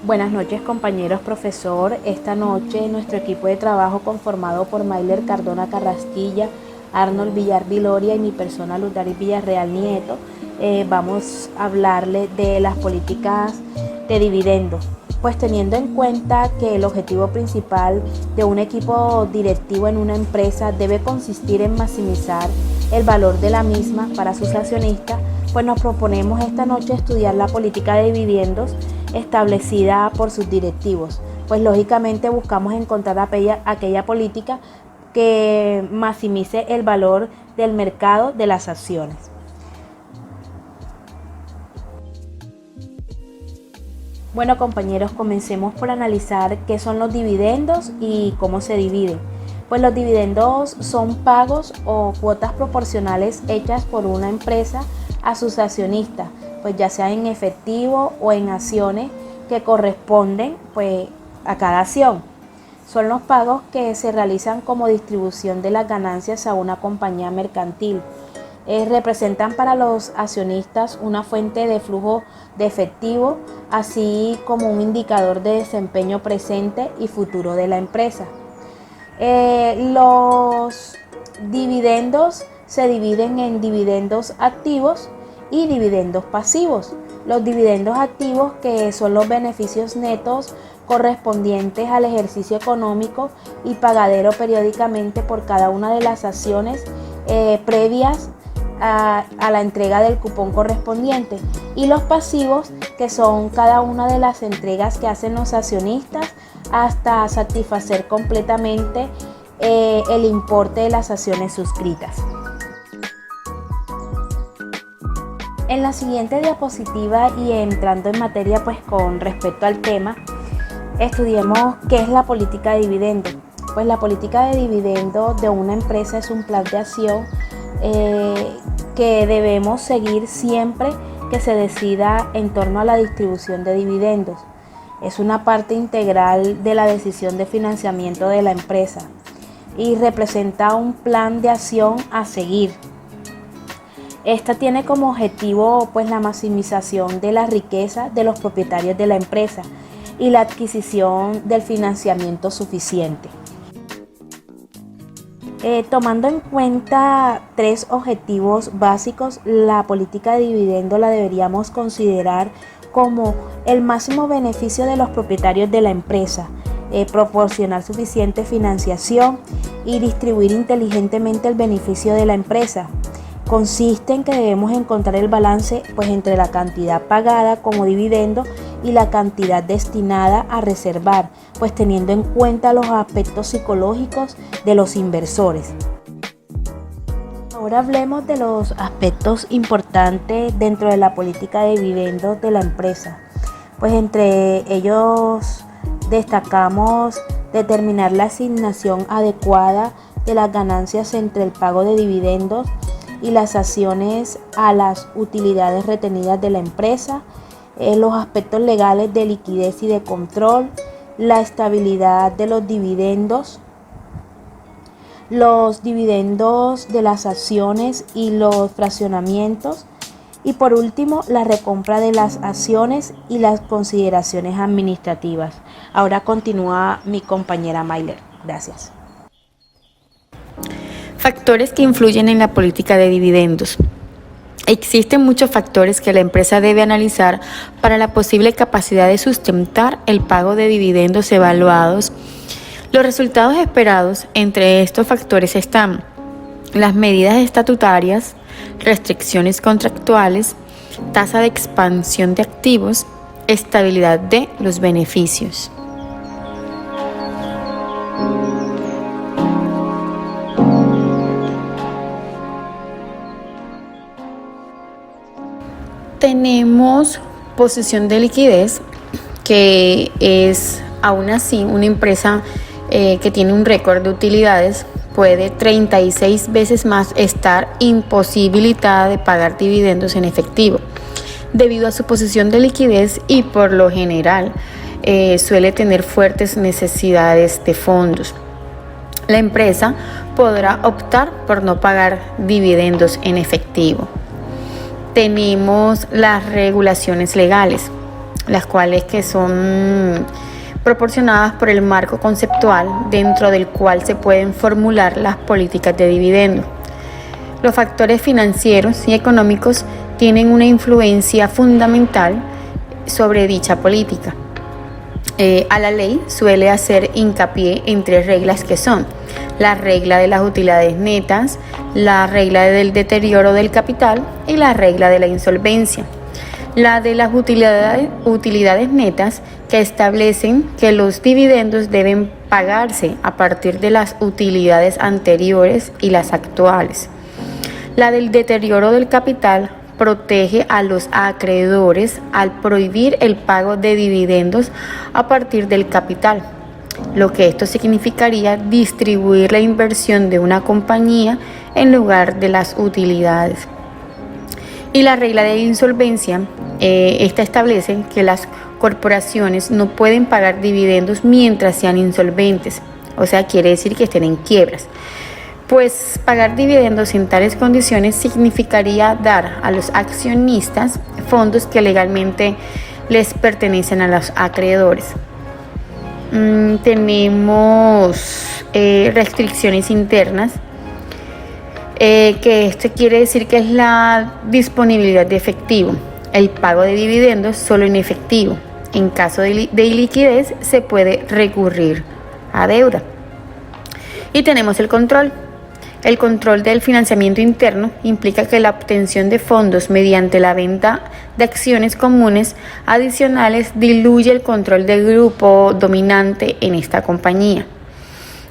Buenas noches, compañeros, profesor. Esta noche nuestro equipo de trabajo, conformado por Mayler Cardona Carrasquilla, Arnold Villar Viloria y mi persona Lutari Villarreal Nieto, vamos a hablarle de las políticas de dividendos. Pues teniendo en cuenta que el objetivo principal de un equipo directivo en una empresa debe consistir en maximizar el valor de la misma para sus accionistas, pues nos proponemos esta noche estudiar la política de dividendos establecida por sus directivos. Pues lógicamente buscamos encontrar aquella política que maximice el valor del mercado de las acciones. Bueno, compañeros, comencemos por analizar qué son los dividendos y cómo se dividen. Pues los dividendos son pagos o cuotas proporcionales hechas por una empresa a sus accionistas, pues ya sea en efectivo o en acciones que corresponden pues a cada acción. Son los pagos que se realizan como distribución de las ganancias a una compañía mercantil. Representan para los accionistas una fuente de flujo de efectivo, así como un indicador de desempeño presente y futuro de la empresa. Los dividendos se dividen en dividendos activos y dividendos pasivos. Los dividendos activos, que son los beneficios netos correspondientes al ejercicio económico y pagadero periódicamente por cada una de las acciones previas a la entrega del cupón correspondiente, y los pasivos, que son cada una de las entregas que hacen los accionistas hasta satisfacer completamente el importe de las acciones suscritas. En la siguiente diapositiva, y entrando en materia pues con respecto al tema, estudiemos qué es la política de dividendo. Pues la política de dividendo de una empresa es un plan de acción que debemos seguir siempre que se decida en torno a la distribución de dividendos. Es una parte integral de la decisión de financiamiento de la empresa y representa un plan de acción a seguir. Esta tiene como objetivo pues la maximización de la riqueza de los propietarios de la empresa y la adquisición del financiamiento suficiente. Tomando en cuenta tres objetivos básicos, la política de dividendo la deberíamos considerar como el máximo beneficio de los propietarios de la empresa, proporcionar suficiente financiación y distribuir inteligentemente el beneficio de la empresa. Consiste en que debemos encontrar el balance pues entre la cantidad pagada como dividendo y la cantidad destinada a reservar, pues teniendo en cuenta los aspectos psicológicos de los inversores. Ahora hablemos de los aspectos importantes dentro de la política de dividendos de la empresa. Pues entre ellos destacamos determinar la asignación adecuada de las ganancias entre el pago de dividendos y las acciones a las utilidades retenidas de la empresa, los aspectos legales de liquidez y de control, la estabilidad de los dividendos de las acciones y los fraccionamientos, y por último la recompra de las acciones y las consideraciones administrativas. Ahora continúa mi compañera Mayler. Gracias. Factores que influyen en la política de dividendos. Existen muchos factores que la empresa debe analizar para la posible capacidad de sustentar el pago de dividendos evaluados. Los resultados esperados. Entre estos factores están las medidas estatutarias, restricciones contractuales, tasa de expansión de activos, estabilidad de los beneficios. Tenemos posición de liquidez, que es aún así una empresa que tiene un récord de utilidades, puede 36 veces más estar imposibilitada de pagar dividendos en efectivo, debido a su posición de liquidez, y por lo general suele tener fuertes necesidades de fondos. La empresa podrá optar por no pagar dividendos en efectivo. Tenemos las regulaciones legales. las cuales que son proporcionadas por el marco conceptual dentro del cual se pueden formular las políticas de dividendo. Los factores financieros y económicos tienen una influencia fundamental sobre dicha política. A la ley suele hacer hincapié en 3 reglas que son la regla de las utilidades netas, la regla del deterioro del capital y la regla de la insolvencia. La de las utilidades netas, que establecen que los dividendos deben pagarse a partir de las utilidades anteriores y las actuales. La del deterioro del capital protege a los acreedores al prohibir el pago de dividendos a partir del capital, lo que esto significaría distribuir la inversión de una compañía en lugar de las utilidades. Y la regla de insolvencia, esta establece que las corporaciones no pueden pagar dividendos mientras sean insolventes, o sea, quiere decir que estén en quiebras. Pues pagar dividendos en tales condiciones significaría dar a los accionistas fondos que legalmente les pertenecen a los acreedores. Tenemos restricciones internas, que esto quiere decir que es la disponibilidad de efectivo. El pago de dividendos solo en efectivo. En caso de iliquidez se puede recurrir a deuda. Y tenemos el control. El control del financiamiento interno implica que la obtención de fondos mediante la venta de acciones comunes adicionales diluye el control del grupo dominante en esta compañía.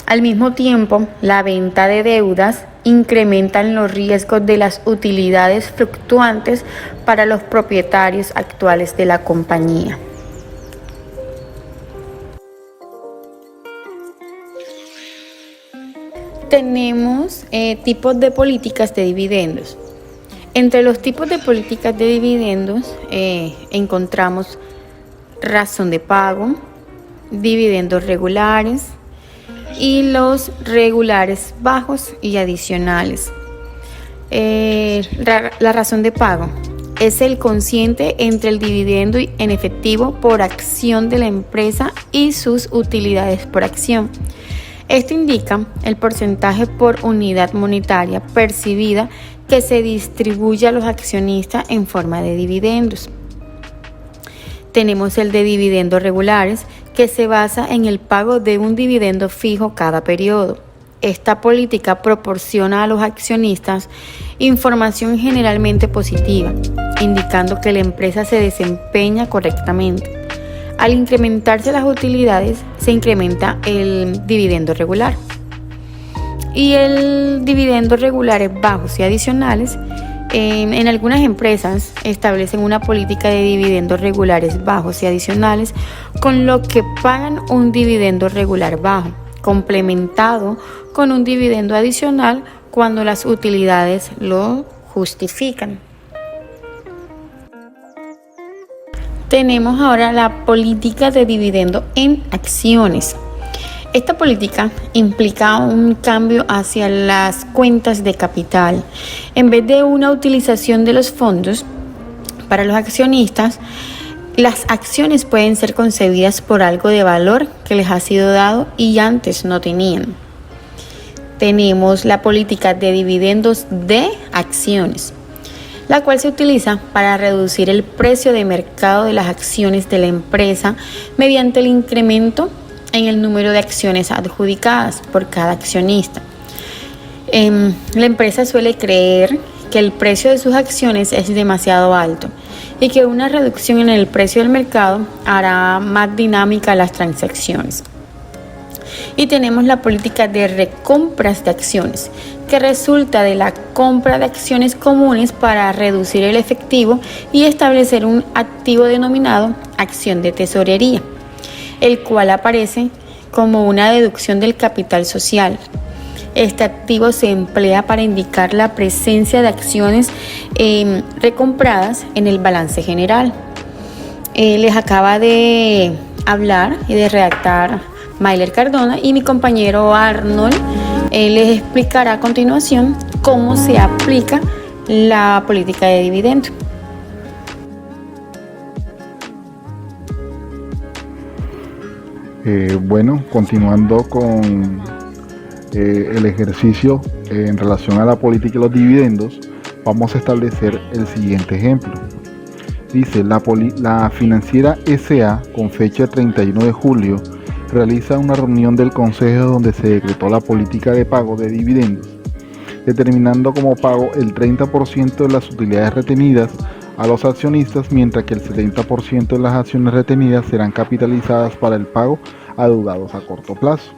Al mismo tiempo, la venta de deudas incrementa los riesgos de las utilidades fluctuantes para los propietarios actuales de la compañía. Tenemos tipos de políticas de dividendos. Entre los tipos de políticas de dividendos encontramos razón de pago, dividendos regulares y los regulares bajos y adicionales. La razón de pago es el cociente entre el dividendo en efectivo por acción de la empresa y sus utilidades por acción. Esto indica el porcentaje por unidad monetaria percibida que se distribuye a los accionistas en forma de dividendos. Tenemos el de dividendos regulares, que se basa en el pago de un dividendo fijo cada periodo. Esta política proporciona a los accionistas información generalmente positiva, indicando que la empresa se desempeña correctamente. Al incrementarse las utilidades, se incrementa el dividendo regular. Y el dividendo regulares bajos y adicionales, en algunas empresas establecen una política de dividendos regulares bajos y adicionales, con lo que pagan un dividendo regular bajo, complementado con un dividendo adicional cuando las utilidades lo justifican. Tenemos ahora la política de dividendo en acciones. Esta política implica un cambio hacia las cuentas de capital. En vez de una utilización de los fondos para los accionistas, las acciones pueden ser concebidas por algo de valor que les ha sido dado y antes no tenían. Tenemos la política de dividendos de acciones, la cual se utiliza para reducir el precio de mercado de las acciones de la empresa mediante el incremento en el número de acciones adjudicadas por cada accionista. La empresa suele creer que el precio de sus acciones es demasiado alto y que una reducción en el precio del mercado hará más dinámica las transacciones. Y tenemos la política de recompras de acciones, que resulta de la compra de acciones comunes para reducir el efectivo y establecer un activo denominado acción de tesorería, el cual aparece como una deducción del capital social. Este activo se emplea para indicar la presencia de acciones recompradas en el balance general. Les acaba de hablar y de redactar Mayler Cardona, y mi compañero Arnold les explicará a continuación cómo se aplica la política de dividendo. Bueno, continuando con el ejercicio en relación a la política y los dividendos, vamos a establecer el siguiente ejemplo. Dice, la financiera SA, con fecha 31 de julio, realiza una reunión del Consejo donde se decretó la política de pago de dividendos, determinando como pago el 30% de las utilidades retenidas a los accionistas, mientras que el 70% de las acciones retenidas serán capitalizadas para el pago a deudados a corto plazo.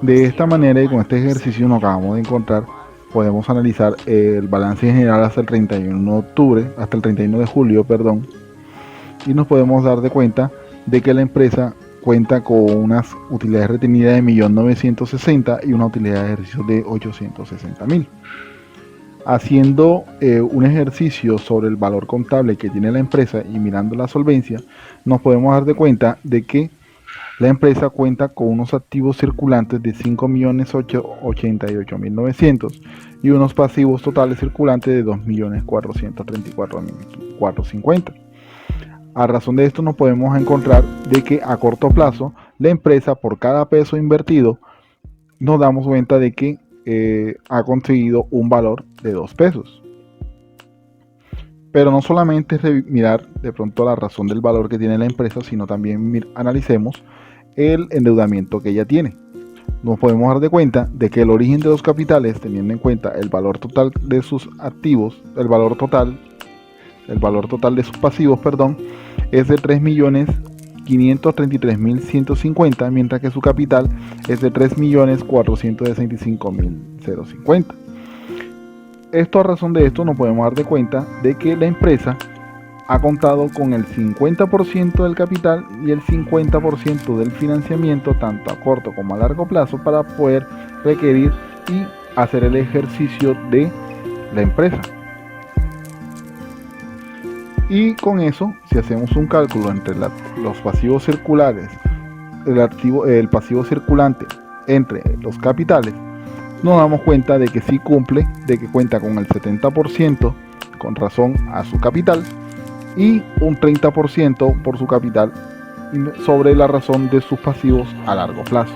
De esta manera y con este ejercicio nos acabamos de encontrar, podemos analizar el balance general hasta el 31 de julio, y nos podemos dar de cuenta de que la empresa cuenta con unas utilidades retenidas de 1.960.000 y una utilidad de ejercicio de 860.000. Haciendo un ejercicio sobre el valor contable que tiene la empresa y mirando la solvencia, nos podemos dar de cuenta de que la empresa cuenta con unos activos circulantes de 5.888.900 y unos pasivos totales circulantes de 2.434.450. A razón de esto nos podemos encontrar de que a corto plazo la empresa, por cada peso invertido, nos damos cuenta de que ha conseguido un valor de 2 pesos. Pero no solamente es mirar de pronto la razón del valor que tiene la empresa, sino también analicemos el endeudamiento que ella tiene. Nos podemos dar de cuenta de que el origen de los capitales, teniendo en cuenta el valor total de sus activos, el valor total de sus pasivos, es de 3.533.150, mientras que su capital es de 3.465.050. Esto, a razón de esto, nos podemos dar de cuenta de que la empresa ha contado con el 50% del capital y el 50% del financiamiento, tanto a corto como a largo plazo, para poder requerir y hacer el ejercicio de la empresa. Y con eso, si hacemos un cálculo entre los pasivos circulares, el pasivo circulante entre los capitales, nos damos cuenta de que sí cumple, de que cuenta con el 70% con razón a su capital y un 30% por su capital sobre la razón de sus pasivos a largo plazo.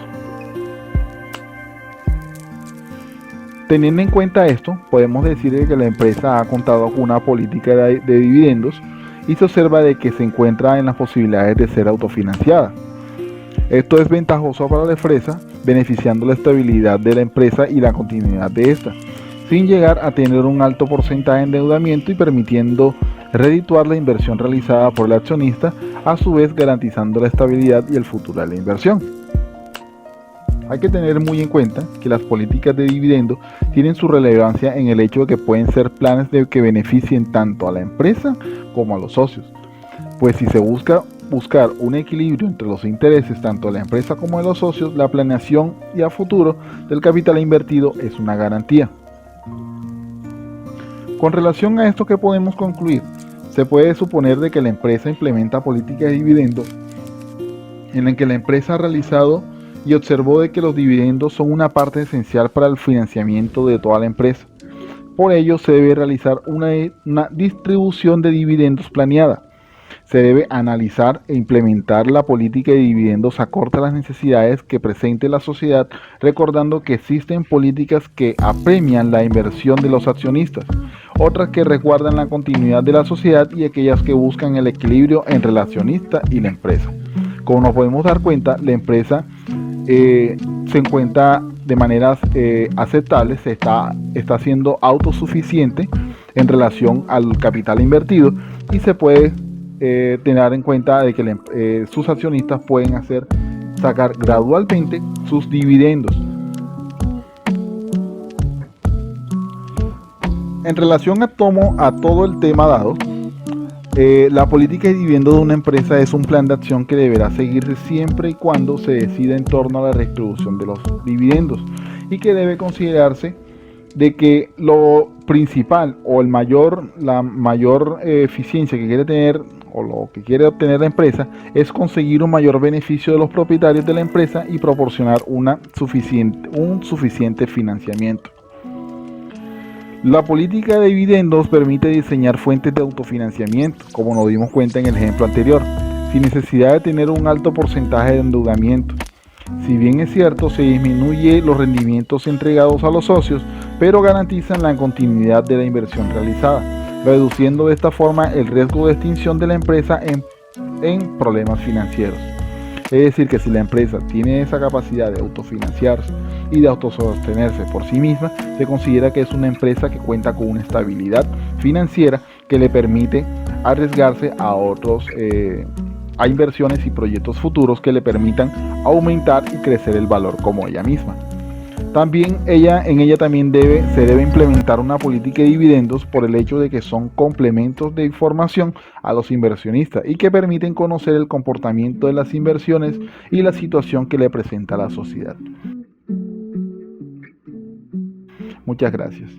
Teniendo en cuenta esto, podemos decir que la empresa ha contado con una política de dividendos y se observa de que se encuentra en las posibilidades de ser autofinanciada. Esto es ventajoso para la empresa, beneficiando la estabilidad de la empresa y la continuidad de esta, sin llegar a tener un alto porcentaje de endeudamiento y permitiendo redituar la inversión realizada por el accionista, a su vez garantizando la estabilidad y el futuro de la inversión. Hay que tener muy en cuenta que las políticas de dividendo tienen su relevancia en el hecho de que pueden ser planes que beneficien tanto a la empresa como a los socios, pues si se buscar un equilibrio entre los intereses tanto de la empresa como de los socios, la planeación y a futuro del capital invertido es una garantía. Con relación a esto, ¿qué podemos concluir? Se puede suponer de que la empresa implementa políticas de dividendos en la que la empresa ha realizado y observó de que los dividendos son una parte esencial para el financiamiento de toda la empresa. Por ello, se debe realizar una distribución de dividendos planeada. Se debe analizar e implementar la política de dividendos acorde a las necesidades que presente la sociedad, recordando que existen políticas que apremian la inversión de los accionistas, otras que resguardan la continuidad de la sociedad y aquellas que buscan el equilibrio entre el accionista y la empresa. Como nos podemos dar cuenta, la empresa se encuentra de maneras aceptables, está siendo autosuficiente en relación al capital invertido y se puede tener en cuenta de que sus accionistas pueden sacar gradualmente sus dividendos. En relación a todo el tema dado, la política de dividendos de una empresa es un plan de acción que deberá seguirse siempre y cuando se decida en torno a la redistribución de los dividendos y que debe considerarse de que lo principal o la mayor eficiencia que quiere tener o lo que quiere obtener la empresa es conseguir un mayor beneficio de los propietarios de la empresa y proporcionar un suficiente financiamiento. La política de dividendos permite diseñar fuentes de autofinanciamiento, como nos dimos cuenta en el ejemplo anterior, sin necesidad de tener un alto porcentaje de endeudamiento. Si bien es cierto, se disminuye los rendimientos entregados a los socios, pero garantizan la continuidad de la inversión realizada, reduciendo de esta forma el riesgo de extinción de la empresa en problemas financieros. Es decir, que si la empresa tiene esa capacidad de autofinanciarse y de autosostenerse por sí misma, se considera que es una empresa que cuenta con una estabilidad financiera que le permite arriesgarse a inversiones y proyectos futuros que le permitan aumentar y crecer el valor como ella misma. También en ella también se debe implementar una política de dividendos por el hecho de que son complementos de información a los inversionistas y que permiten conocer el comportamiento de las inversiones y la situación que le presenta la sociedad. Muchas gracias.